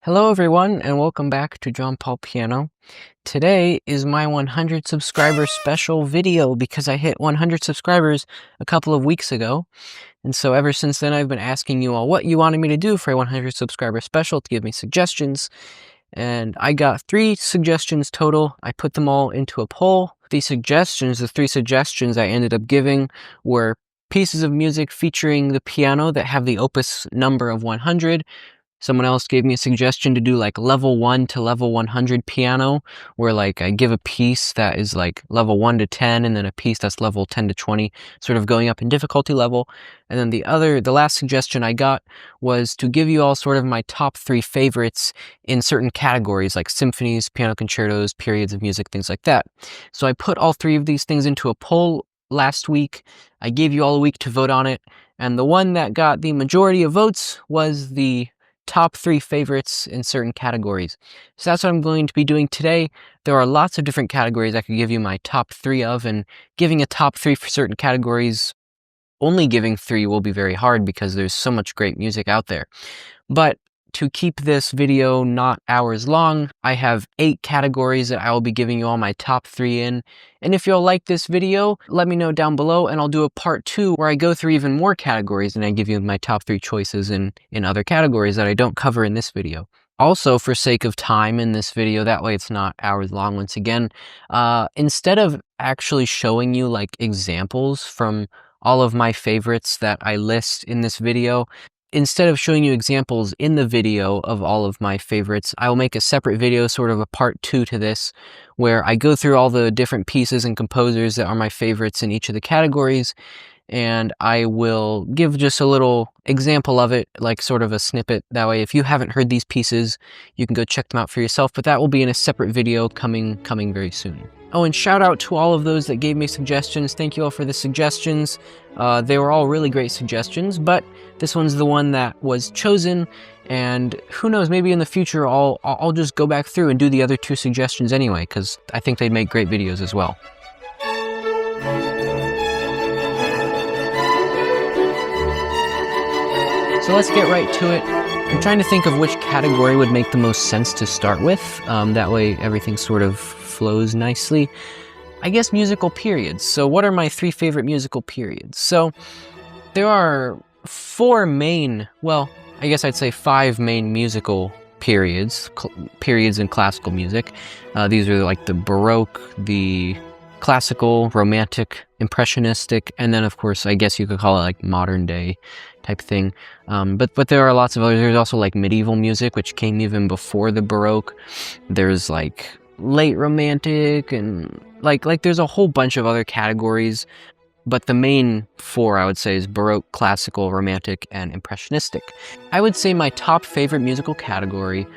Hello everyone and welcome back to John Paul Piano. Today is my 100 subscriber special video because I hit 100 subscribers a couple of weeks ago. And so ever since then I've been asking you all what you wanted me to do for a 100 subscriber special to give me suggestions. And I got 3 suggestions total. I put them all into a poll. The 3 suggestions I ended up giving were pieces of music featuring the piano that have the opus number of 100. Someone else gave me a suggestion to do like level 1 to level 100 piano, where like I give a piece that is like level 1 to 10 and then a piece that's level 10 to 20, sort of going up in difficulty level. And then the last suggestion I got was to give you all sort of my top 3 favorites in certain categories like symphonies, piano concertos, periods of music, things like that. So I put all 3 of these things into a poll last week. I gave you all a week to vote on it. And the one that got the majority of votes was the top 3 favorites in certain categories. So that's what I'm going to be doing today. There are lots of different categories I could give you my top 3 of, and giving a top 3 for certain categories, only giving 3 will be very hard because there's so much great music out there. But to keep this video not hours long, I have 8 categories that I will be giving you all my top 3 in. And if you'll like this video, let me know down below and I'll do a part 2 where I go through even more categories and I give you my top 3 choices in other categories that I don't cover in this video. Also, for sake of time in this video, that way it's not hours long once again, instead of actually showing you like examples from all of my favorites that I list in this video, instead of showing you examples in the video of all of my favorites, I will make a separate video, sort of a part 2 to this, where I go through all the different pieces and composers that are my favorites in each of the categories, and I will give just a little example of it, like sort of a snippet. That way, if you haven't heard these pieces, you can go check them out for yourself, but that will be in a separate video coming very soon. Oh, and shout out to all of those that gave me suggestions. Thank you all for the suggestions. They were all really great suggestions, but this one's the one that was chosen, and who knows, maybe in the future I'll just go back through and do the other 2 suggestions anyway, because I think they'd make great videos as well. So let's get right to it. I'm trying to think of which category would make the most sense to start with. That way everything sort of flows nicely. I guess musical periods. So what are my 3 favorite musical periods? So there are 4 main, well, I guess I'd say 5 main musical periods in classical music. These are like the Baroque, the classical, romantic, impressionistic, and then of course I guess you could call it like modern day type thing. But there are lots of others. There's also like medieval music, which came even before the Baroque. There's like late romantic, and like there's a whole bunch of other categories, but the main 4 I would say is Baroque, classical, romantic, and impressionistic. I would say my top favorite musical category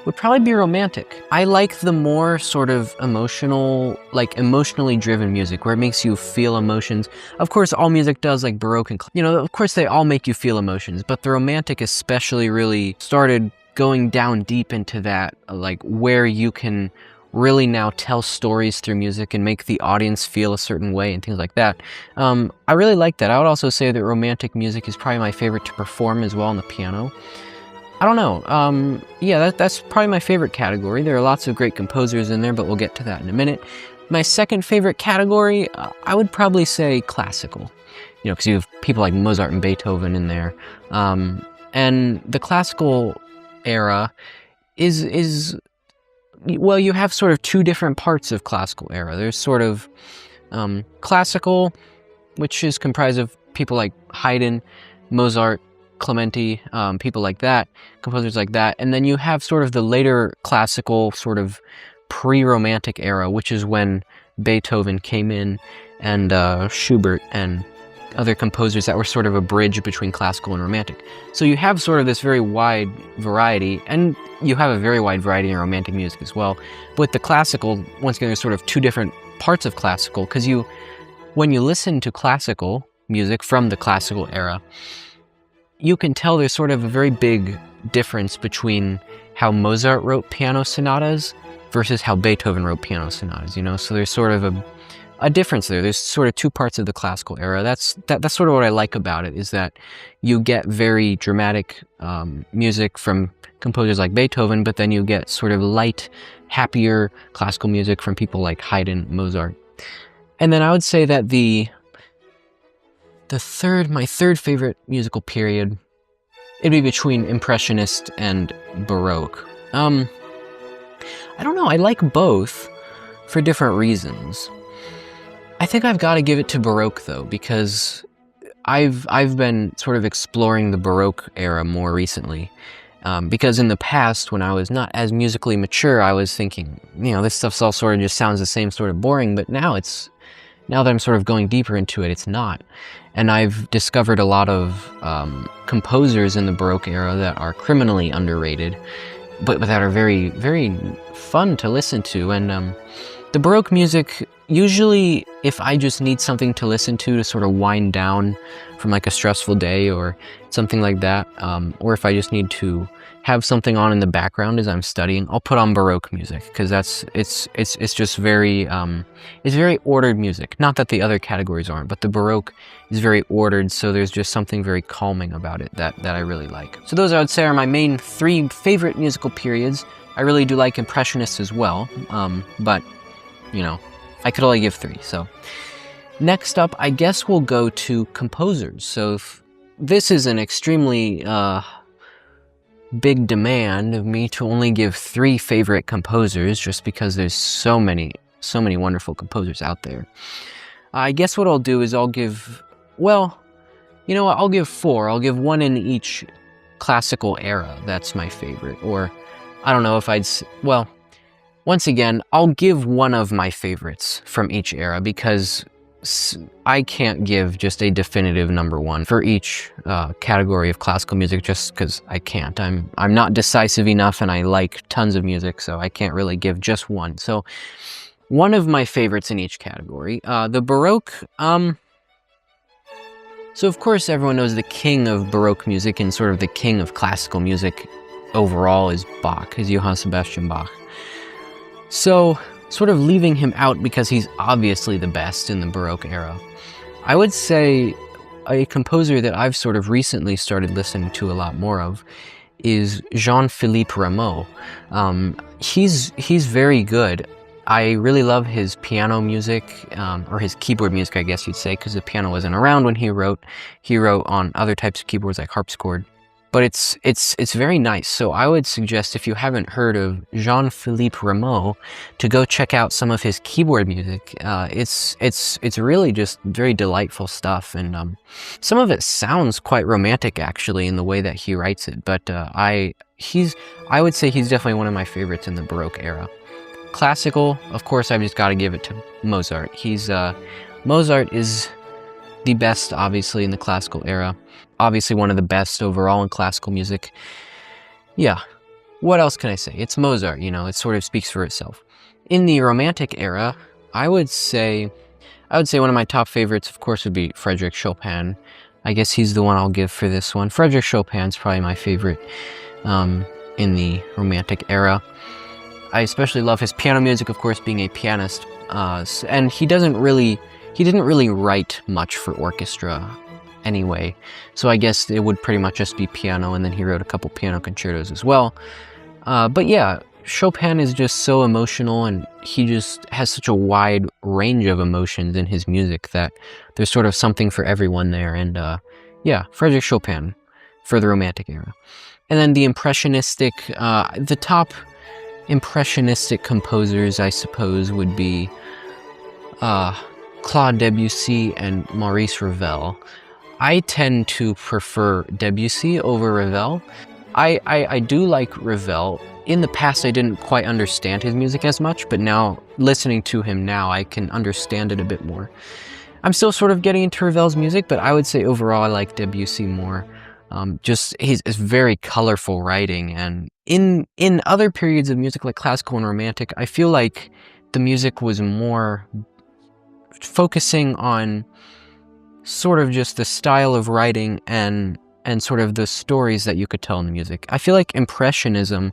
would probably be romantic. I like the more sort of emotional, like emotionally driven music, where it makes you feel emotions. Of course, all music does, like Baroque and, of course they all make you feel emotions, but the romantic especially really started going down deep into that, like where you can really now tell stories through music and make the audience feel a certain way and things like that. I really like that. I would also say that romantic music is probably my favorite to perform as well on the piano. I don't know. Yeah, that's probably my favorite category. There are lots of great composers in there, but we'll get to that in a minute. My second favorite category, I would probably say classical. Because you have people like Mozart and Beethoven in there. And the classical era is well, you have sort of 2 different parts of classical era. There's sort of classical, which is comprised of people like Haydn, Mozart, Clementi, people like that, composers like that. And then you have sort of the later classical, sort of pre-romantic era, which is when Beethoven came in, and Schubert and other composers that were sort of a bridge between classical and romantic. So you have sort of this very wide variety, and you have a very wide variety in romantic music as well. With the classical, once again, there's sort of 2 different parts of classical, because when you listen to classical music from the classical era, you can tell there's sort of a very big difference between how Mozart wrote piano sonatas versus how Beethoven wrote piano sonatas, So there's sort of a difference there. There's sort of two parts of the classical era. That's sort of what I like about it, is that you get very dramatic music from composers like Beethoven, but then you get sort of light, happier classical music from people like Haydn, Mozart. And then I would say that my third favorite musical period, it'd be between Impressionist and Baroque. I don't know, I like both for different reasons. I think I've got to give it to Baroque though, because I've been sort of exploring the Baroque era more recently. Because in the past, when I was not as musically mature, I was thinking, this stuff all sort of just sounds the same, sort of boring, but now that I'm sort of going deeper into it, it's not. And I've discovered a lot of composers in the Baroque era that are criminally underrated, but that are very, very fun to listen to. And the Baroque music, usually if I just need something to listen to sort of wind down from like a stressful day or something like that, or if I just need to have something on in the background as I'm studying, I'll put on Baroque music, because it's just very it's very ordered music. Not that the other categories aren't, but the Baroque is very ordered, so there's just something very calming about it that I really like. So those, I would say, are my main three favorite musical periods. I really do like Impressionists as well, but I could only give three. So next up, I guess we'll go to composers. So this is an extremely big demand of me to only give three favorite composers, just because there's so many wonderful composers out there. I guess what I'll do is I'll give, I'll give four. I'll give one in each classical era. That's my favorite. Or I don't know if once again, I'll give one of my favorites from each era, because I can't give just a definitive number one for each category of classical music, just because I can't. I'm not decisive enough, and I like tons of music, so I can't really give just one. So one of my favorites in each category. The Baroque, so of course everyone knows the king of Baroque music and sort of the king of classical music overall is Bach, is Johann Sebastian Bach. So sort of leaving him out because he's obviously the best in the Baroque era, I would say a composer that I've sort of recently started listening to a lot more of is Jean-Philippe Rameau. He's very good. I really love his piano music, or his keyboard music, I guess you'd say, because the piano wasn't around when he wrote. He wrote on other types of keyboards like harpsichord. But it's very nice. So I would suggest, if you haven't heard of Jean-Philippe Rameau, to go check out some of his keyboard music. It's really just very delightful stuff, and some of it sounds quite romantic actually in the way that he writes it. But I would say he's definitely one of my favorites in the Baroque era. Classical, of course, I've just got to give it to Mozart. Mozart is the best, obviously, in the classical era. Obviously one of the best overall in classical music. Yeah, what else can I say? It's Mozart, it sort of speaks for itself. In the Romantic era, I would say one of my top favorites, of course, would be Frédéric Chopin. I guess he's the one I'll give for this one. Frédéric Chopin's probably my favorite in the Romantic era. I especially love his piano music, of course, being a pianist, and he didn't really write much for orchestra anyway, so I guess it would pretty much just be piano, and then he wrote a couple piano concertos as well. But yeah, Chopin is just so emotional, and he just has such a wide range of emotions in his music that there's sort of something for everyone there. And yeah, Frédéric Chopin for the Romantic era. And then the the top impressionistic composers, I suppose, would be Claude Debussy and Maurice Ravel. I tend to prefer Debussy over Ravel. I do like Ravel. In the past, I didn't quite understand his music as much, but now, listening to him now, I can understand it a bit more. I'm still sort of getting into Ravel's music, but I would say overall I like Debussy more. It's very colorful writing, and in other periods of music like classical and romantic, I feel like the music was more focusing on sort of just the style of writing and sort of the stories that you could tell in the music. I feel like Impressionism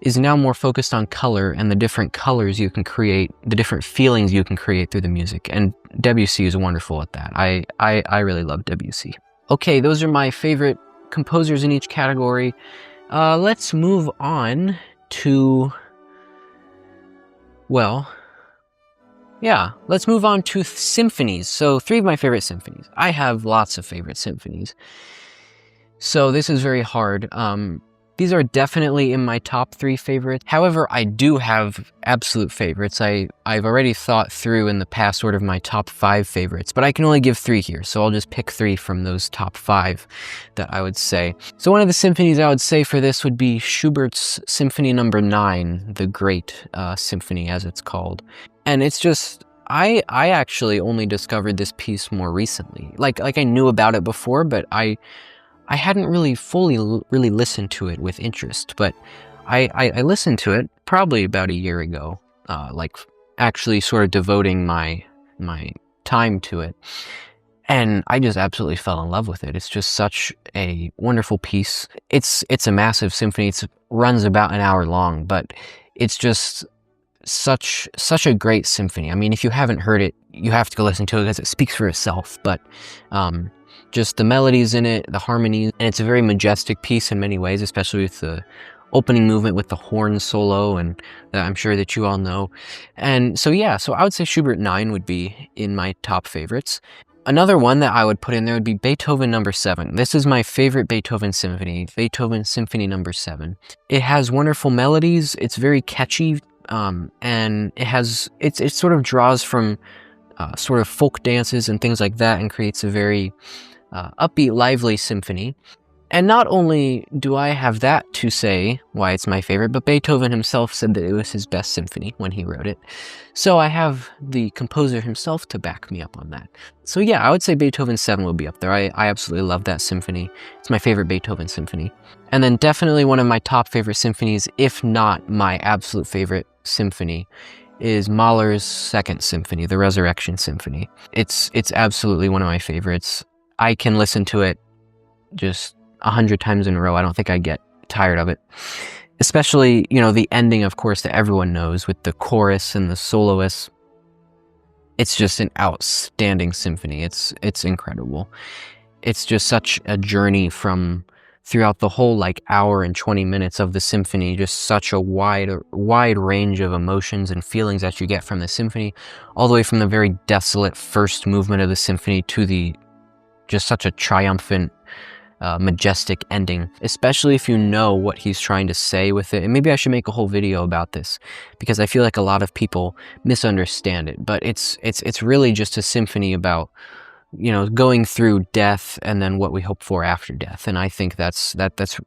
is now more focused on color and the different colors you can create, the different feelings you can create through the music. And Debussy is wonderful at that. I really love Debussy. Okay, those are my favorite composers in each category. Let's move on to, well, yeah, let's move on to symphonies. So 3 of my favorite symphonies. I have lots of favorite symphonies, so this is very hard. These are definitely in my top 3 favorites. However, I do have absolute favorites. I've already thought through in the past sort of my top 5 favorites, but I can only give 3 here, so I'll just pick 3 from those top 5 that I would say. So one of the symphonies I would say for this would be Schubert's Symphony No. 9, the Great Symphony as it's called. And it's just, I actually only discovered this piece more recently. Like I knew about it before, but I hadn't really fully listened to it with interest, but I listened to it probably about a year ago, like actually sort of devoting my time to it, and I just absolutely fell in love with it. It's just such a wonderful piece. It's a massive symphony. It runs about an hour long, but it's just such a great symphony. I mean, if you haven't heard it, you have to go listen to it because it speaks for itself, but just the melodies in it, the harmonies, and it's a very majestic piece in many ways, especially with the opening movement with the horn solo, and that I'm sure that you all know. And so yeah, so I would say Schubert 9 would be in my top favorites. Another one that I would put in there would be Beethoven No. 7. This is my favorite Beethoven symphony, Beethoven Symphony No. 7. It has wonderful melodies, it's very catchy, and it sort of draws from sort of folk dances and things like that, and creates a very upbeat, lively symphony. And not only do I have that to say why it's my favorite, but Beethoven himself said that it was his best symphony when he wrote it. So I have the composer himself to back me up on that. So yeah, I would say Beethoven 7 will be up there. I absolutely love that symphony. It's my favorite Beethoven symphony. And then definitely one of my top favorite symphonies, if not my absolute favorite symphony, is Mahler's Second Symphony, the Resurrection Symphony. It's absolutely one of my favorites. I can listen to it just 100 times in a row. I don't think I get tired of it. Especially, you know, the ending, of course, that everyone knows with the chorus and the soloists. It's just an outstanding symphony. It's incredible. It's just such a journey from throughout the whole like hour and 20 minutes of the symphony, just such a wide range of emotions and feelings that you get from the symphony, all the way from the very desolate first movement of the symphony to the just such a triumphant, majestic ending, especially if you know what he's trying to say with it. And maybe I should make a whole video about this, because I feel like a lot of people misunderstand it, but it's really just a symphony about, you know, going through death and then what we hope for after death. And I think that's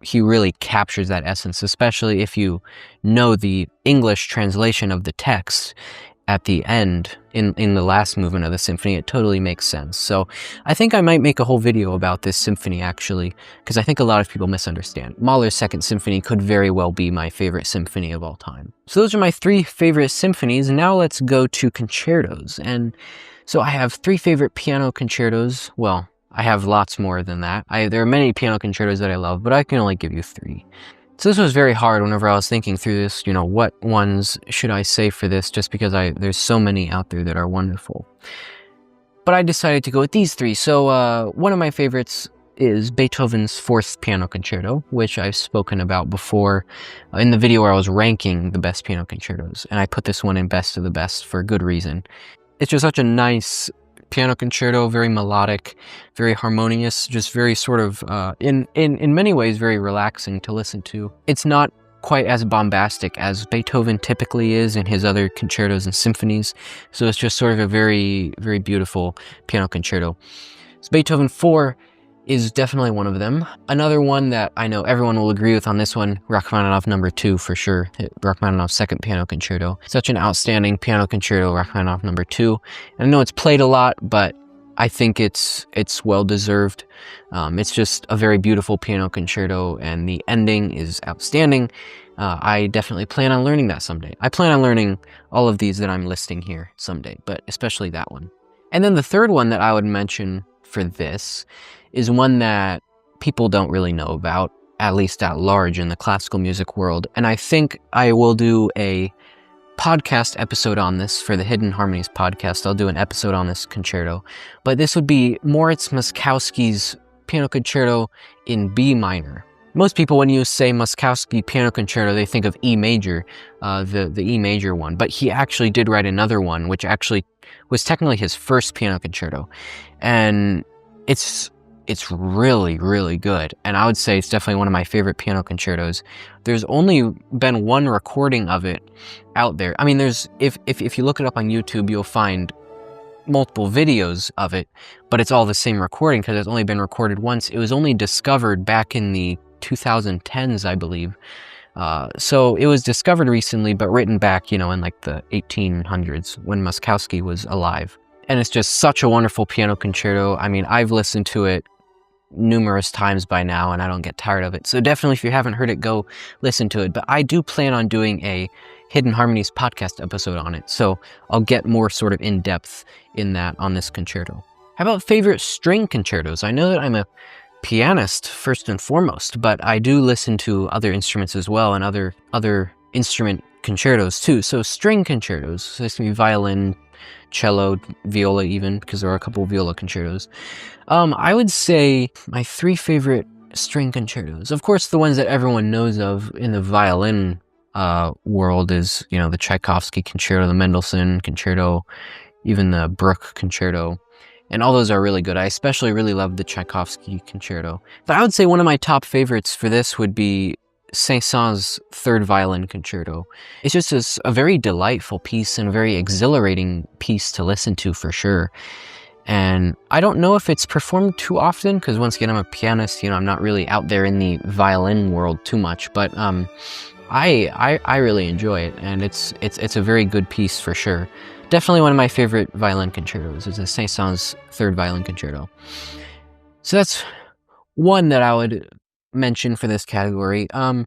he really captures that essence, especially if you know the English translation of the text at the end in the last movement of the symphony. It totally makes sense. So I think I might make a whole video about this symphony, actually, because I think a lot of people misunderstand. Mahler's Second Symphony could very well be my favorite symphony of all time. So those are my 3 favorite symphonies. Now let's go to concertos. And so I have 3 favorite piano concertos. Well, I have lots more than that. There are many piano concertos that I love, but I can only give you 3. So this was very hard whenever I was thinking through this, you know, what ones should I say for this, just because there's so many out there that are wonderful. But I decided to go with these 3. So one of my favorites is Beethoven's Fourth Piano Concerto, which I've spoken about before in the video where I was ranking the best piano concertos, and I put this one in best of the best for good reason. It's just such a nice piano concerto, very melodic, very harmonious, just very sort of, in many ways, very relaxing to listen to. It's not quite as bombastic as Beethoven typically is in his other concertos and symphonies, so it's just sort of a very, very beautiful piano concerto. So Beethoven 4 is definitely one of them. Another one that I know everyone will agree with on this one, Rachmaninoff No. 2 for sure, Rachmaninoff's Second Piano Concerto. Such an outstanding piano concerto, Rachmaninoff No. 2. And I know it's played a lot, but I think it's well deserved. It's just a very beautiful piano concerto, and the ending is outstanding. I definitely plan on learning that someday. I plan on learning all of these that I'm listing here someday, but especially that one. And then the third one that I would mention for this is one that people don't really know about, at least at large in the classical music world. And I think I will do a podcast episode on this for the Hidden Harmonies podcast. I'll do an episode on this concerto, but this would be Moritz Moszkowski's Piano Concerto in B minor. Most people, when you say Moszkowski Piano Concerto, they think of E major, the E major one, but he actually did write another one, which actually was technically his first piano concerto, and it's really, really good, and I would say it's definitely one of my favorite piano concertos. There's only been one recording of it out there. I mean, there's if you look it up on YouTube, you'll find multiple videos of it, but it's all the same recording because it's only been recorded once. It was only discovered back in the 2010s, I believe. So it was discovered recently, but written back, in like the 1800s when Moszkowski was alive. And it's just such a wonderful piano concerto. I mean, I've listened to it numerous times by now and I don't get tired of it. So definitely, if you haven't heard it, go listen to it. But I do plan on doing a Hidden Harmonies podcast episode on it. So I'll get more sort of in depth in that on this concerto. How about favorite string concertos? I know that I'm a pianist first and foremost, but I do listen to other instruments as well and other instrument concertos too. So string concertos, so this can be violin, cello, viola even, because there are a couple of viola concertos. I would say my 3 favorite string concertos, of course the ones that everyone knows of in the violin world is, the Tchaikovsky concerto, the Mendelssohn concerto, even the Bruch concerto. And all those are really good. I especially really love the Tchaikovsky concerto. But I would say one of my top favorites for this would be Saint-Saëns' Third Violin Concerto. It's just a very delightful piece and a very exhilarating piece to listen to for sure. And I don't know if it's performed too often, because once again, I'm a pianist, I'm not really out there in the violin world too much, but I really enjoy it, and it's a very good piece for sure. Definitely one of my favorite violin concertos is the Saint-Saëns' Third Violin Concerto. So that's one that I would mention for this category. The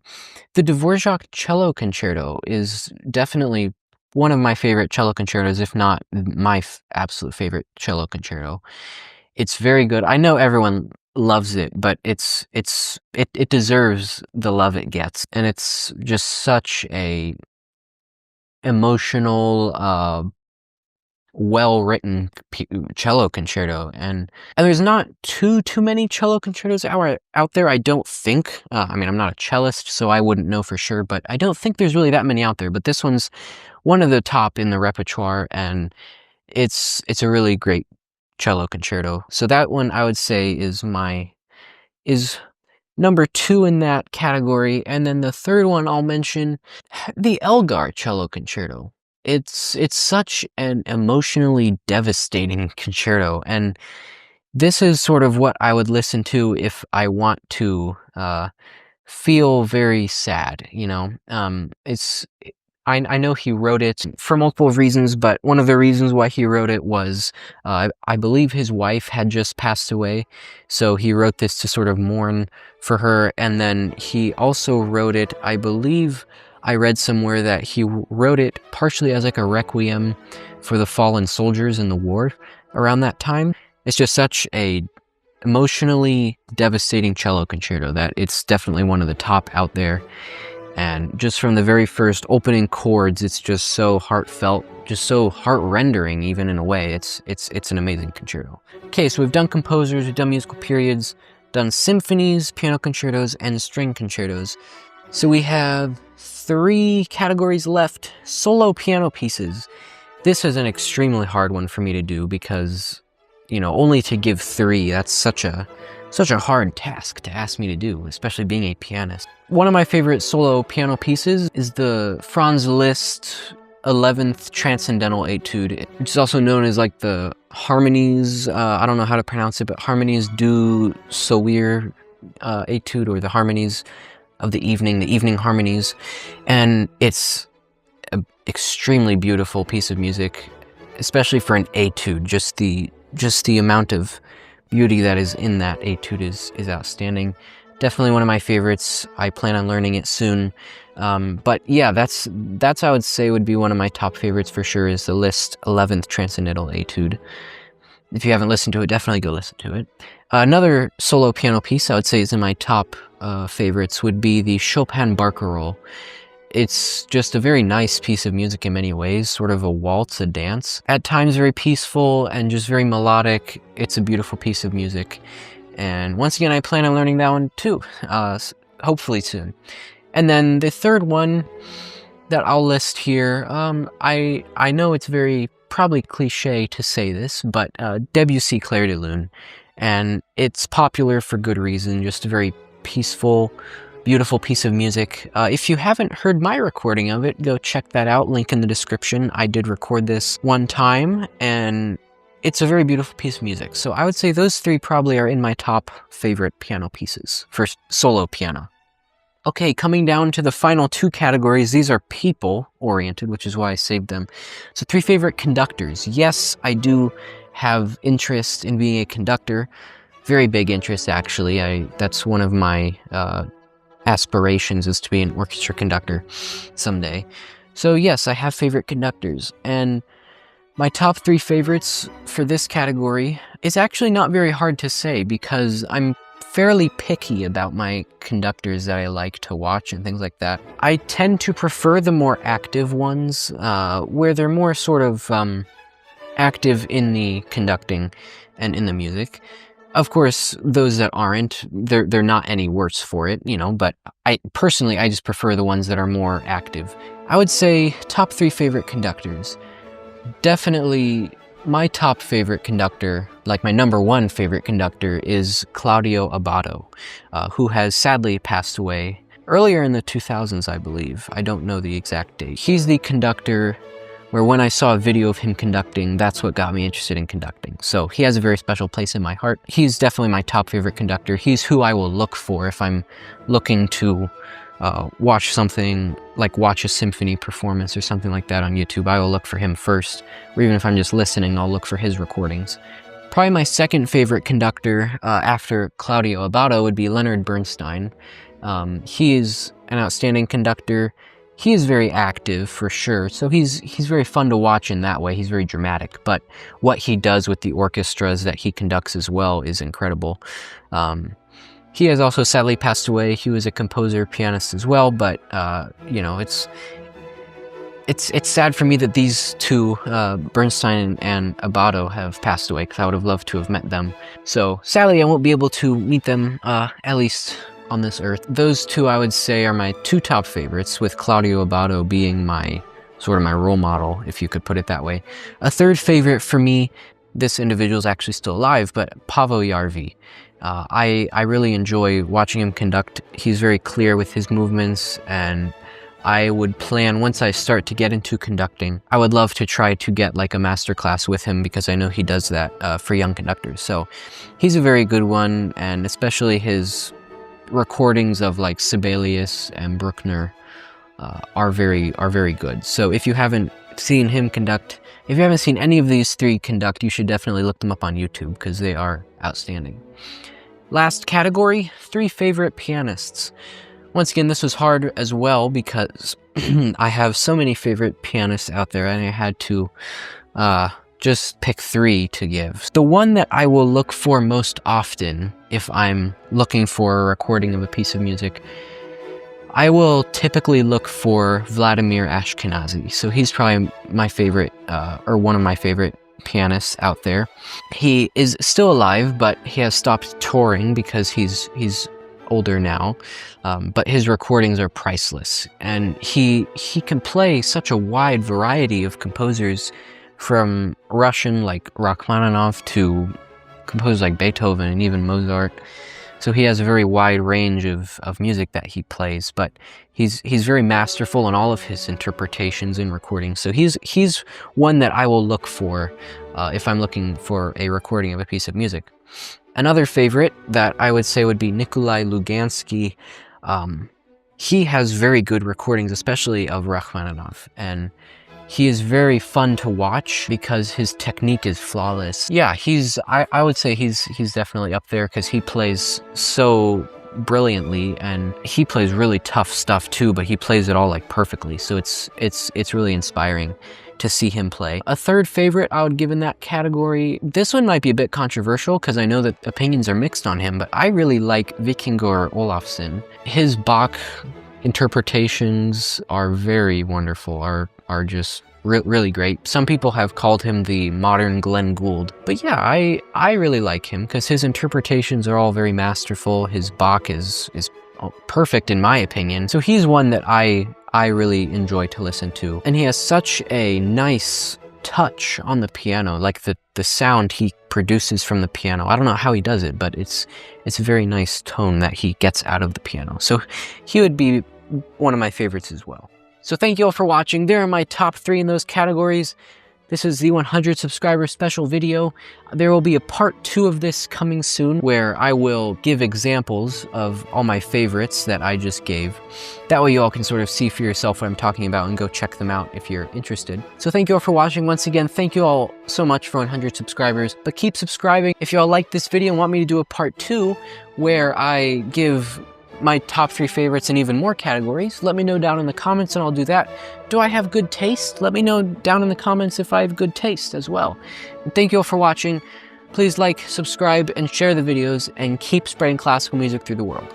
Dvorak Cello Concerto is definitely one of my favorite cello concertos, if not my absolute favorite cello concerto. It's very good. I know everyone loves it, but it deserves the love it gets, and it's just such a emotional, well-written cello concerto, and there's not too many cello concertos out there, I don't think. I mean, I'm not a cellist, so I wouldn't know for sure, but I don't think there's really that many out there. But this one's one of the top in the repertoire, and it's a really great cello concerto. So that one I would say is number 2 in that category. And then the third one I'll mention, the Elgar Cello Concerto. It's such an emotionally devastating concerto, and this is sort of what I would listen to if I want to feel very sad, I know he wrote it for multiple reasons, but one of the reasons why he wrote it was, I believe his wife had just passed away, so he wrote this to sort of mourn for her, and then he also wrote it, I believe I read somewhere that he wrote it partially as like a requiem for the fallen soldiers in the war around that time. It's just such a emotionally devastating cello concerto that it's definitely one of the top out there. And just from the very first opening chords, it's just so heartfelt, just so heart-rendering even in a way. It's an amazing concerto. Okay, so we've done composers, we've done musical periods, done symphonies, piano concertos, and string concertos. So we have 3 categories left. Solo piano pieces. This is an extremely hard one for me to do because, only to give 3, that's such a hard task to ask me to do, especially being a pianist. One of my favorite solo piano pieces is the Franz Liszt 11th Transcendental Etude, which is also known as like the Harmonies, I don't know how to pronounce it, but Harmonies du Soir Etude, or the Harmonies of the Evening Harmonies. And it's an extremely beautiful piece of music, especially for an etude. Just the amount of beauty that is in that etude is outstanding. Definitely one of my favorites. I plan on learning it soon. But yeah, that's I would say would be one of my top favorites for sure, is the Liszt 11th Transcendental Etude. If you haven't listened to it, definitely go listen to it. Another solo piano piece I would say is in my top favorites would be the Chopin Barcarolle. It's just a very nice piece of music in many ways, sort of a waltz, a dance. At times very peaceful and just very melodic. It's a beautiful piece of music. And once again, I plan on learning that one too, hopefully soon. And then the third one that I'll list here, I know it's very probably cliche to say this, but Debussy Clair de Lune. And it's popular for good reason, just a very peaceful, beautiful piece of music. If you haven't heard my recording of it, go check that out, link in the description. I did record this one time, and it's a very beautiful piece of music. So I would say those three probably are in my top favorite piano pieces for solo piano. Okay, coming down to the final two categories, these are people-oriented, which is why I saved them. So 3 favorite conductors. Yes, I do have interest in being a conductor. Very big interest, actually. That's one of my aspirations, is to be an orchestra conductor someday. So yes, I have favorite conductors. And my top 3 favorites for this category is actually not very hard to say, because I'm fairly picky about my conductors that I like to watch and things like that. I tend to prefer the more active ones, where they're more sort of active in the conducting and in the music. Of course, those that aren't, they're not any worse for it, you know, but I just prefer the ones that are more active. I would say top 3 favorite conductors. Definitely my top favorite conductor, like my number 1 favorite conductor, is Claudio Abbado, who has sadly passed away earlier in the 2000s, I believe. I don't know the exact date. He's the conductor where when I saw a video of him conducting, that's what got me interested in conducting. So he has a very special place in my heart. He's definitely my top favorite conductor. He's who I will look for if I'm looking to watch something, like watch a symphony performance or something like that on YouTube. I will look for him first, or even if I'm just listening, I'll look for his recordings. Probably my second favorite conductor after Claudio Abbado would be Leonard Bernstein. He is an outstanding conductor. He is very active for sure, so he's very fun to watch in that way. He's very dramatic, but what he does with the orchestras that he conducts as well is incredible. He has also sadly passed away. He was a composer, pianist as well, but you know, it's sad for me that these two, Bernstein and Abbado, have passed away, because I would have loved to have met them. So sadly, I won't be able to meet them, at least on this earth. Those two, I would say, are my 2 top favorites, with Claudio Abbado being my sort of my role model, if you could put it that way. A third favorite for me, this individual's actually still alive, but Paavo Järvi. I really enjoy watching him conduct. He's very clear with his movements, and I would plan, once I start to get into conducting, I would love to try to get like a master class with him, because I know he does that for young conductors. So he's a very good one, and especially his recordings of like Sibelius and Bruckner are very good. So if you haven't seen him conduct, if you haven't seen any of these 3 conduct, you should definitely look them up on YouTube, because they are outstanding. Last category, 3 favorite pianists. Once again, this was hard as well, because I have so many favorite pianists out there, and I had to just pick 3 to give. The one that I will look for most often if I'm looking for a recording of a piece of music, I will typically look for Vladimir Ashkenazy. So he's probably my favorite, or one of my favorite pianists out there. He is still alive, but he has stopped touring because he's older now, but his recordings are priceless, and he can play such a wide variety of composers, from Russian like Rachmaninoff to composers like Beethoven and even Mozart. So he has a very wide range of music that he plays, but he's very masterful in all of his interpretations and recordings. So he's one that I will look for if I'm looking for a recording of a piece of music. Another favorite that I would say would be Nikolai Lugansky. He has very good recordings, especially of Rachmaninoff, and he is very fun to watch because his technique is flawless. Yeah, I would say he's definitely up there, because he plays so brilliantly, and he plays really tough stuff too, but he plays it all like perfectly. So it's really inspiring. to see him play. A third favorite I would give in that category, this one might be a bit controversial because I know that opinions are mixed on him, but I really like Vikingur Olafsson. His Bach interpretations are very wonderful, are just really great. Some people have called him the modern Glenn Gould, but yeah, I really like him because his interpretations are all very masterful. His Bach is perfect in my opinion. So he's one that I really enjoy to listen to, and he has such a nice touch on the piano, like the sound he produces from the piano. I don't know how he does it, but it's a very nice tone that he gets out of the piano. So he would be one of my favorites as well. So thank you all for watching. There are my top 3 in those categories. This is the 100 subscriber special video. There will be a part 2 of this coming soon where I will give examples of all my favorites that I just gave. That way you all can sort of see for yourself what I'm talking about and go check them out if you're interested. So thank you all for watching. Once again, thank you all so much for 100 subscribers, but keep subscribing. If you all like this video and want me to do a part 2 where I give my top 3 favorites in even more categories, let me know down in the comments and I'll do that. Do I have good taste? Let me know down in the comments if I have good taste as well. And thank you all for watching. Please like, subscribe, and share the videos, and keep spreading classical music through the world.